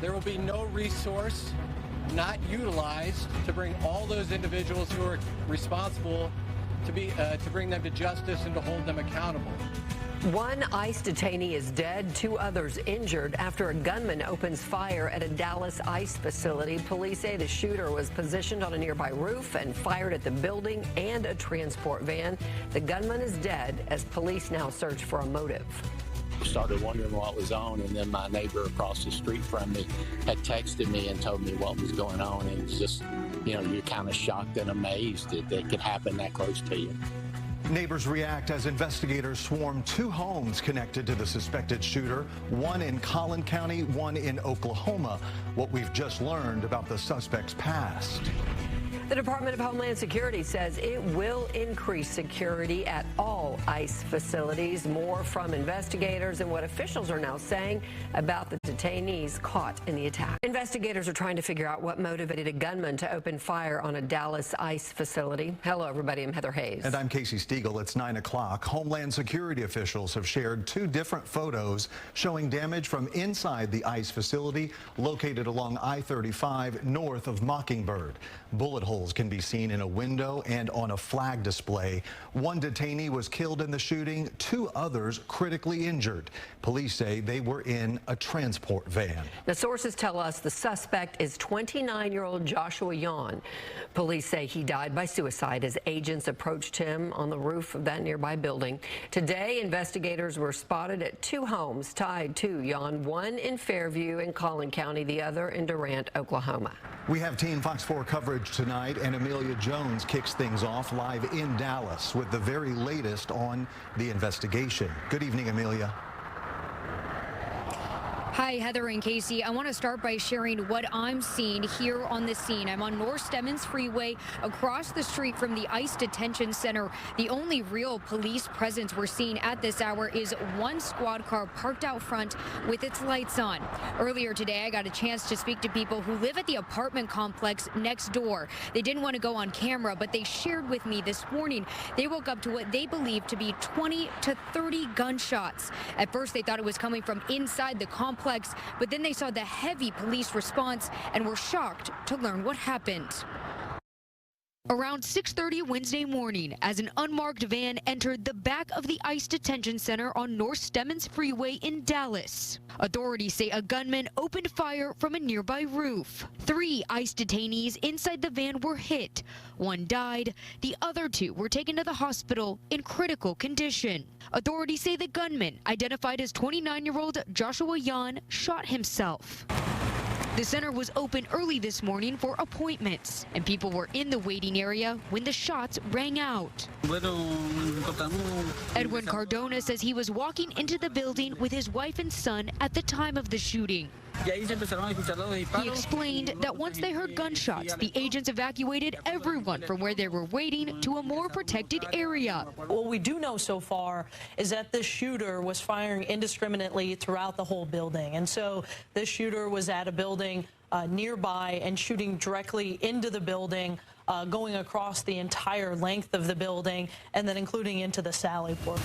there will be no resource not utilized to bring all those individuals who are responsible to bring them to justice and to hold them accountable. One ICE detainee is dead, 2 others injured after a gunman opens fire at a Dallas ICE facility. Police say the shooter was positioned on a nearby roof and fired at the building and a transport van. The gunman is dead as police now search for a motive. Started wondering what was on, and then my neighbor across the street from me had texted me and told me what was going on, and it's just, you're kind of shocked and amazed that it could happen that close to you. Neighbors react as investigators swarm 2 homes connected to the suspected shooter, one in Collin County, one in Oklahoma. What we've just learned about the suspect's past. The Department of Homeland Security says it will increase security at all ICE facilities. More from investigators and what officials are now saying about the detainees caught in the attack. Investigators are trying to figure out what motivated a gunman to open fire on a Dallas ICE facility. Hello, everybody. I'm Heather Hayes. And I'm Casey Stiegel. It's 9 o'clock. Homeland Security officials have shared 2 different photos showing damage from inside the ICE facility located along I-35 north of Mockingbird. Bullet holes can be seen in a window and on a flag display. 1 detainee was killed in the shooting, 2 others critically injured. Police say they were in a transport van. The sources tell us the suspect is 29-year-old Joshua Jahn. Police say he died by suicide as agents approached him on the roof of that nearby building. Today, investigators were spotted at 2 homes tied to Jahn, one in Fairview in Collin County, the other in Durant, Oklahoma. We have Team Fox 4 coverage tonight, and Amelia Jones kicks things off live in Dallas with the very latest on the investigation. Good evening, Amelia. Hi, Heather and Casey. I want to start by sharing what I'm seeing here on the scene. I'm on North Stemmons Freeway across the street from the ICE Detention Center. The only real police presence we're seeing at this hour is 1 squad car parked out front with its lights on. Earlier today, I got a chance to speak to people who live at the apartment complex next door. They didn't want to go on camera, but they shared with me this morning they woke up to what they believe to be 20 to 30 gunshots. At first, they thought it was coming from inside the complex, but then they saw the heavy police response and were shocked to learn what happened. Around 6:30 Wednesday morning, as an unmarked van entered the back of the ICE Detention Center on North Stemmons Freeway in Dallas. Authorities say a gunman opened fire from a nearby roof. 3 ICE detainees inside the van were hit. 1 died. The other 2 were taken to the hospital in critical condition. Authorities say the gunman, identified as 29-year-old Joshua Jahn, shot himself. The center was open early this morning for appointments, and people were in the waiting area when the shots rang out. Edwin Cardona says he was walking into the building with his wife and son at the time of the shooting. He explained that once they heard gunshots, the agents evacuated everyone from where they were waiting to a more protected area. What we do know so far is that this shooter was firing indiscriminately throughout the whole building. And so this shooter was at a building nearby and shooting directly into the building, going across the entire length of the building, and then including into the Sally Port.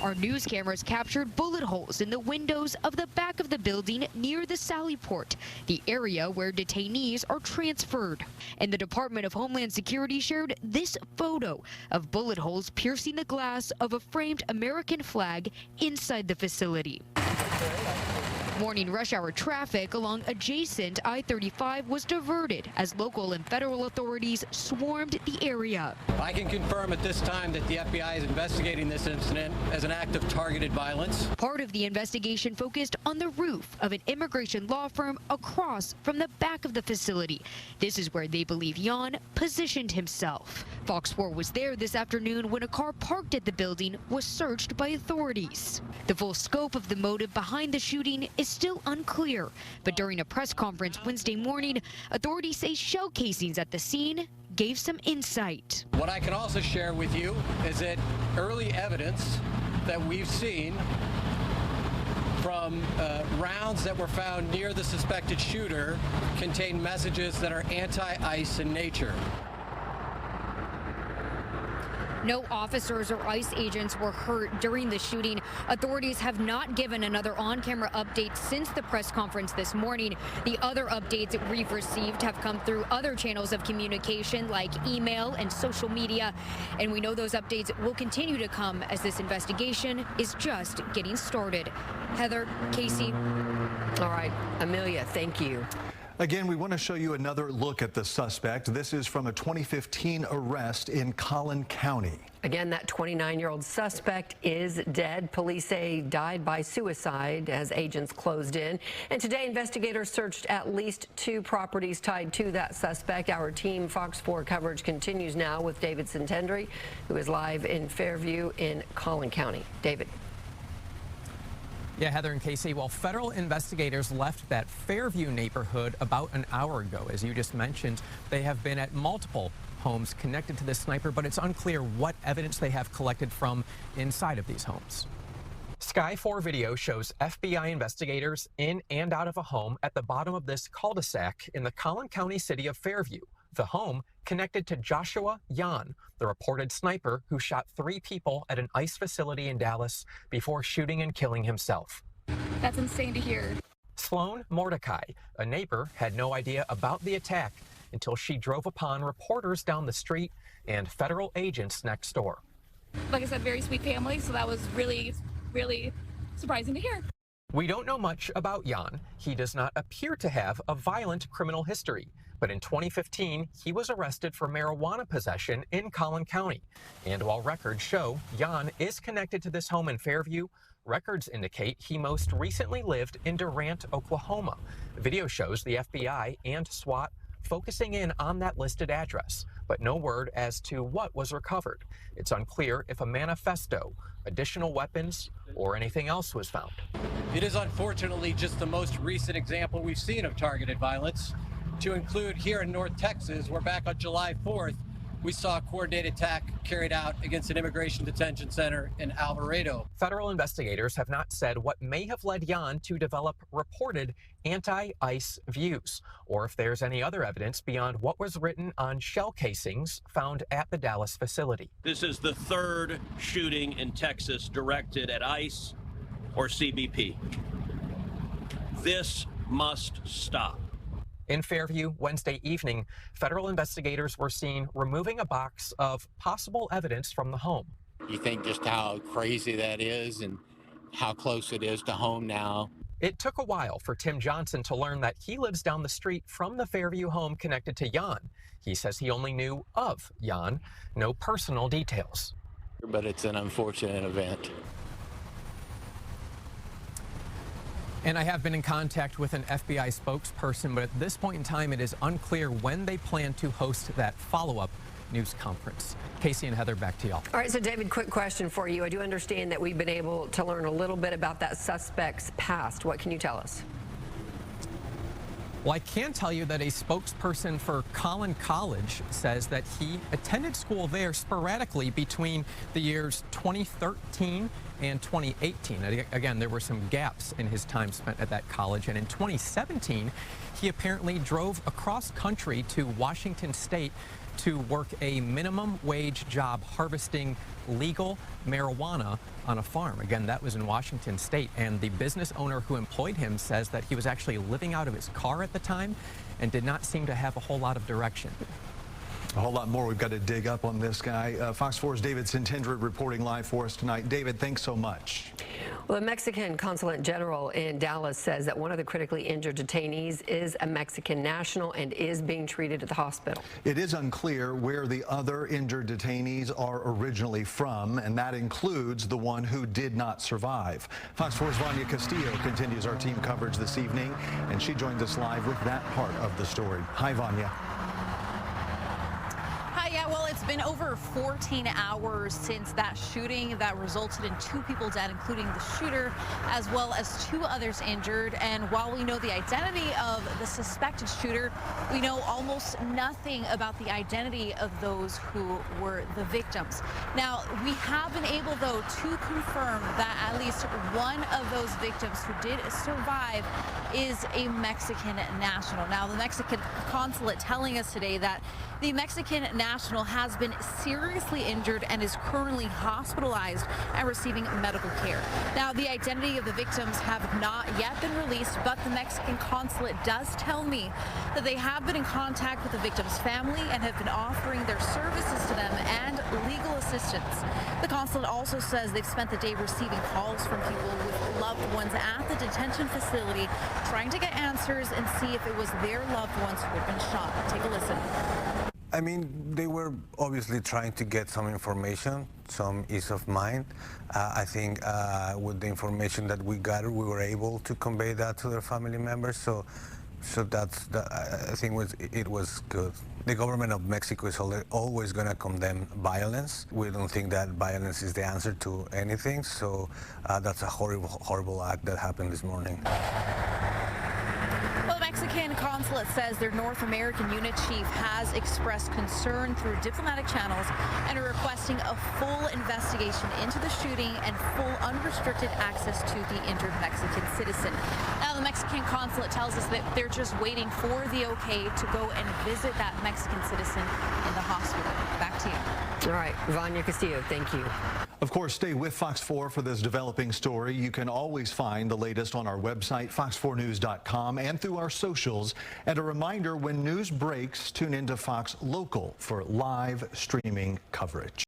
Our news cameras captured bullet holes in the windows of the back of the building near the Sally Port, the area where detainees are transferred. And the Department of Homeland Security shared this photo of bullet holes piercing the glass of a framed American flag inside the facility. Morning rush hour traffic along adjacent I-35 was diverted as local and federal authorities swarmed the area. I can confirm at this time that the FBI is investigating this incident as an act of targeted violence. Part of the investigation focused on the roof of an immigration law firm across from the back of the facility. This is where they believe Jahn positioned himself. Fox 4 was there this afternoon when a car parked at the building was searched by authorities. The full scope of the motive behind the shooting is still unclear, but during a press conference Wednesday morning, authorities say shell casings at the scene gave some insight. What I can also share with you is that early evidence that we've seen from rounds that were found near the suspected shooter contain messages that are anti-ICE in nature. No officers or ICE agents were hurt during the shooting. Authorities have not given another on-camera update since the press conference this morning. The other updates we've received have come through other channels of communication like email and social media. And we know those updates will continue to come as this investigation is just getting started. Heather, Casey. All right, Amelia, thank you. Again, we want to show you another look at the suspect. This is from a 2015 arrest in Collin County. Again, that 29-year-old suspect is dead. Police say died by suicide as agents closed in. And today, investigators searched at least 2 properties tied to that suspect. Our team Fox 4 coverage continues now with David Sintendry, who is live in Fairview in Collin County. David. Yeah, Heather and Casey, well, federal investigators left that Fairview neighborhood about an hour ago. As you just mentioned, they have been at multiple homes connected to this sniper, but it's unclear what evidence they have collected from inside of these homes. Sky 4 video shows FBI investigators in and out of a home at the bottom of this cul-de-sac in the Collin County city of Fairview. The home connected to Joshua Jahn, the reported sniper who shot 3 people at an ICE facility in Dallas before shooting and killing himself. That's insane to hear. Sloan Mordecai, a neighbor, had no idea about the attack until she drove upon reporters down the street and federal agents next door. Like I said, very sweet family, so that was really, really surprising to hear. We don't know much about Jahn. He does not appear to have a violent criminal history. But in 2015, he was arrested for marijuana possession in Collin County. And while records show Jahn is connected to this home in Fairview, records indicate he most recently lived in Durant, Oklahoma. Video shows the FBI and SWAT focusing in on that listed address, but no word as to what was recovered. It's unclear if a manifesto, additional weapons, or anything else was found. It is unfortunately just the most recent example we've seen of targeted violence. To include here in North Texas, where back on July 4th, we saw a coordinated attack carried out against an immigration detention center in Alvarado. Federal investigators have not said what may have led Jahn to develop reported anti-ICE views, or if there's any other evidence beyond what was written on shell casings found at the Dallas facility. This is the 3rd shooting in Texas directed at ICE or CBP. This must stop. In Fairview, Wednesday evening, federal investigators were seen removing a box of possible evidence from the home. You think just how crazy that is and how close it is to home now. It took a while for Tim Johnson to learn that he lives down the street from the Fairview home connected to Jahn. He says he only knew of Jahn, no personal details. But it's an unfortunate event. And I have been in contact with an FBI spokesperson, but at this point in time, it is unclear when they plan to host that follow-up news conference. Casey and Heather, back to y'all. All right, so David, quick question for you. I do understand that we've been able to learn a little bit about that suspect's past. What can you tell us? Well, I can tell you that a spokesperson for Collin College says that he attended school there sporadically between the years 2013 and 2018. Again, there were some gaps in his time spent at that college. And in 2017, he apparently drove across country to Washington State to work a minimum wage job harvesting legal marijuana on a farm. Again, that was in Washington State, and the business owner who employed him says that he was actually living out of his car at the time and did not seem to have a whole lot of direction. A whole lot more we've got to dig up on this guy. Fox 4's David Sintendry reporting live for us tonight. David, thanks so much. Well, the Mexican consulate general in Dallas says that one of the critically injured detainees is a Mexican national and is being treated at the hospital. It is unclear where the other injured detainees are originally from, and that includes the one who did not survive. Fox 4's Vanya Castillo continues our team coverage this evening, and she joins us live with that part of the story. Hi, Vanya. Yeah, well, it's been over 14 hours since that shooting that resulted in 2 people dead, including the shooter, as well as 2 others injured. And while we know the identity of the suspected shooter, we know almost nothing about the identity of those who were the victims. Now, we have been able, though, to confirm that at least one of those victims who did survive is a Mexican national. Now, the Mexican consulate telling us today that the Mexican national has been seriously injured and is currently hospitalized and receiving medical care. Now, the identity of the victims have not yet been released, but the Mexican consulate does tell me that they have been in contact with the victim's family and have been offering their services to them and legal assistance. The consulate also says they've spent the day receiving calls from people with loved ones at the detention facility, trying to get answers and see if it was their loved ones who had been shot. Take a listen. I mean, they were obviously trying to get some information, some ease of mind. I think with the information that we gathered, we were able to convey that to their family members. So I think it was good. The government of Mexico is always going to condemn violence. We don't think that violence is the answer to anything. So that's a horrible act that happened this morning. Well, the Mexican consulate says their North American unit chief has expressed concern through diplomatic channels and are requesting a full investigation into the shooting and full unrestricted access to the injured Mexican citizen. Now, the Mexican consulate tells us that they're just waiting for the okay to go and visit that Mexican citizen in the hospital. Back to you. All right, Vanya Castillo, thank you. Of course, stay with Fox 4 for this developing story. You can always find the latest on our website, fox4news.com, and through our socials. And a reminder, when news breaks, tune into Fox Local for live streaming coverage.